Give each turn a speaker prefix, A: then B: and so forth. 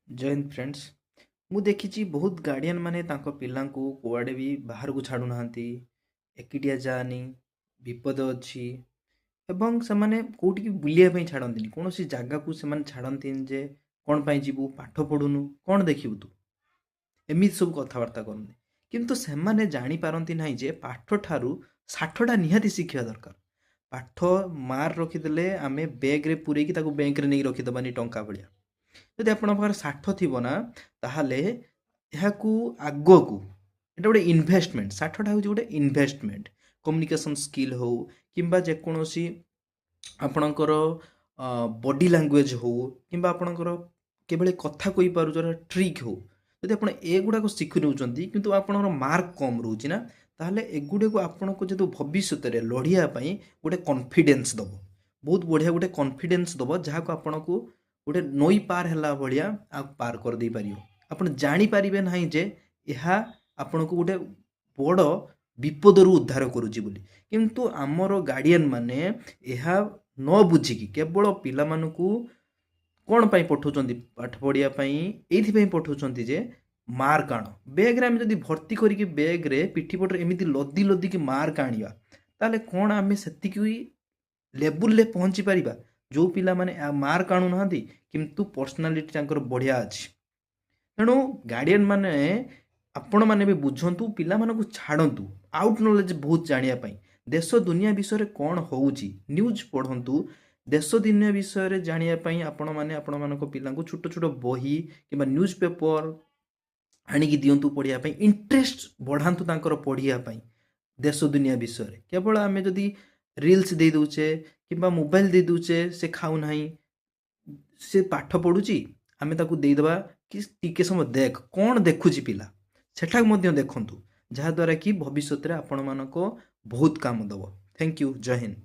A: जय हिंद फ्रेंड्स। ମୁଁ ଦେଖିଛି ବହୁତ ଗାର୍ଡିଆନ ମାନେ ତାଙ୍କ ପିଲାଙ୍କୁ କୁଆଡ଼େ ବି ବାହାରକୁ ଛାଡ଼ୁନାହାନ୍ତି। ଏକିଟିଆ ଯାଆନି, ବିପଦ ଅଛି ଏବଂ ସେମାନେ କୋଉଠିକି ବୁଲିବା ପାଇଁ ଛାଡ଼ନ୍ତିନି। କୌଣସି ଜାଗାକୁ ସେମାନେ ଛାଡ଼ନ୍ତିନି ଯେ କ'ଣ ପାଇଁ ଯିବୁ, ପାଠ ପଢ଼ୁନୁ, କ'ଣ ଦେଖିବୁ ତୁ, ଏମିତି ସବୁ କଥାବାର୍ତ୍ତା କରନ୍ତି। କିନ୍ତୁ ସେମାନେ ଜାଣିପାରନ୍ତି ନାହିଁ ଯେ ପାଠଠାରୁ ଷାଠଟା ନିହାତି ଶିଖିବା ଦରକାର। ପାଠ ମାର ରଖିଦେଲେ ଆମେ ବ୍ୟାଗରେ ପୂରେଇକି ତାକୁ ବ୍ୟାଙ୍କରେ ନେଇକି ରଖିଦେବାନି ଟଙ୍କା ଭଳିଆ। ଯଦି ଆପଣଙ୍କ ପାଖରେ ଷାଠ ଥିବ ନା ତାହେଲେ ଏହାକୁ ଆଗକୁ ଏଇଟା ଗୋଟେ ଇନଭେଷ୍ଟମେଣ୍ଟ। ଷାଠଟା ହେଉଛି ଗୋଟେ ଇନଭେଷ୍ଟମେଣ୍ଟ। କମ୍ୟୁନିକେସନ୍ ସ୍କିଲ୍ ହଉ କିମ୍ବା ଯେକୌଣସି ଆପଣଙ୍କର ବଡି ଲାଙ୍ଗୁଏଜ ହଉ କିମ୍ବା ଆପଣଙ୍କର କିଭଳି କଥା କହିପାରୁଛ ଟ୍ରିକ୍ ହଉ, ଯଦି ଆପଣ ଏଗୁଡ଼ାକ ଶିଖି ନେଉଛନ୍ତି କିନ୍ତୁ ଆପଣଙ୍କର ମାର୍କ କମ୍ ରହୁଛି ନା, ତାହେଲେ ଏଗୁଡ଼ାକୁ ଆପଣଙ୍କୁ ଯଦି ଭବିଷ୍ୟତରେ ଲଢ଼ିବା ପାଇଁ ଗୋଟେ କନଫିଡେନ୍ସ ଦେବ। ବହୁତ ବଢ଼ିଆ ଗୋଟେ କନଫିଡେନ୍ସ ଦେବ, ଯାହାକୁ ଆପଣଙ୍କୁ ଗୋଟେ ନଈ ପାର ହେଲା ଭଳିଆ ଆଉ ପାର କରିଦେଇ ପାରିବ। ଆପଣ ଜାଣିପାରିବେ ନାହିଁ ଯେ ଏହା ଆପଣଙ୍କୁ ଗୋଟେ ବଡ଼ ବିପଦରୁ ଉଦ୍ଧାର କରୁଛି ବୋଲି। କିନ୍ତୁ ଆମର ଗାର୍ଡିଆନ ମାନେ ଏହା ନ ବୁଝିକି କେବଳ ପିଲାମାନଙ୍କୁ କ'ଣ ପାଇଁ ପଠାଉଛନ୍ତି, ପାଠ ପଢ଼ିବା ପାଇଁ ଏଇଥିପାଇଁ ପଠାଉଛନ୍ତି ଯେ ମାର୍କ ଆଣ। ବ୍ୟାଗରେ ଆମେ ଯଦି ଭର୍ତ୍ତି କରିକି ବ୍ୟାଗରେ ପିଠି ପଟରେ ଏମିତି ଲଦି ଲଦିକି ମାର୍କ ଆଣିବା, ତାହେଲେ କ'ଣ ଆମେ ସେତିକି ଲେବୁଲରେ ପହଞ୍ଚି ପାରିବା? ଯେଉଁ ପିଲାମାନେ ମାର୍କ ଆଣୁନାହାନ୍ତି କିନ୍ତୁ ପର୍ସନାଲିଟି ତାଙ୍କର ବଢ଼ିଆ ଅଛି। ତେଣୁ ଗାର୍ଡିଆନ ମାନେ ଆପଣମାନେ ବି ବୁଝନ୍ତୁ, ପିଲାମାନଙ୍କୁ ଛାଡ଼ନ୍ତୁ ଆଉଟ୍ ନଲେଜ ବହୁତ ଜାଣିବା ପାଇଁ। ଦେଶ ଦୁନିଆ ବିଷୟରେ କ'ଣ ହେଉଛି ନ୍ୟୁଜ୍ ପଢ଼ନ୍ତୁ। ଦେଶ ଦୁନିଆ ବିଷୟରେ ଜାଣିବା ପାଇଁ ଆପଣମାନେ ଆପଣମାନଙ୍କ ପିଲାଙ୍କୁ ଛୋଟ ଛୋଟ ବହି କିମ୍ବା ନ୍ୟୁଜ୍ ପେପର ଆଣିକି ଦିଅନ୍ତୁ ପଢ଼ିବା ପାଇଁ। ଇଣ୍ଟରେଷ୍ଟ ବଢ଼ାନ୍ତୁ ତାଙ୍କର ପଢ଼ିବା ପାଇଁ ଦେଶ ଦୁନିଆ ବିଷୟରେ। କେବଳ ଆମେ ଯଦି ରିଲ୍ସ ଦେଇ ଦେଉଛେ କିମ୍ବା ମୋବାଇଲ ଦେଇ ଦେଉଛେ, ସେ ଖାଉନାହିଁ, ସେ ପାଠ ପଢ଼ୁଛି, ଆମେ ତାକୁ ଦେଇଦେବା କି ଟିକେ ସମୟ ଦେଖ କ'ଣ ଦେଖୁଛି ପିଲା, ସେଠାକୁ ମଧ୍ୟ ଦେଖନ୍ତୁ, ଯାହାଦ୍ୱାରା କି ଭବିଷ୍ୟତରେ ଆପଣମାନଙ୍କ ବହୁତ କାମ ଦେବ। Thank you. ଜୟ ହିନ୍ଦ।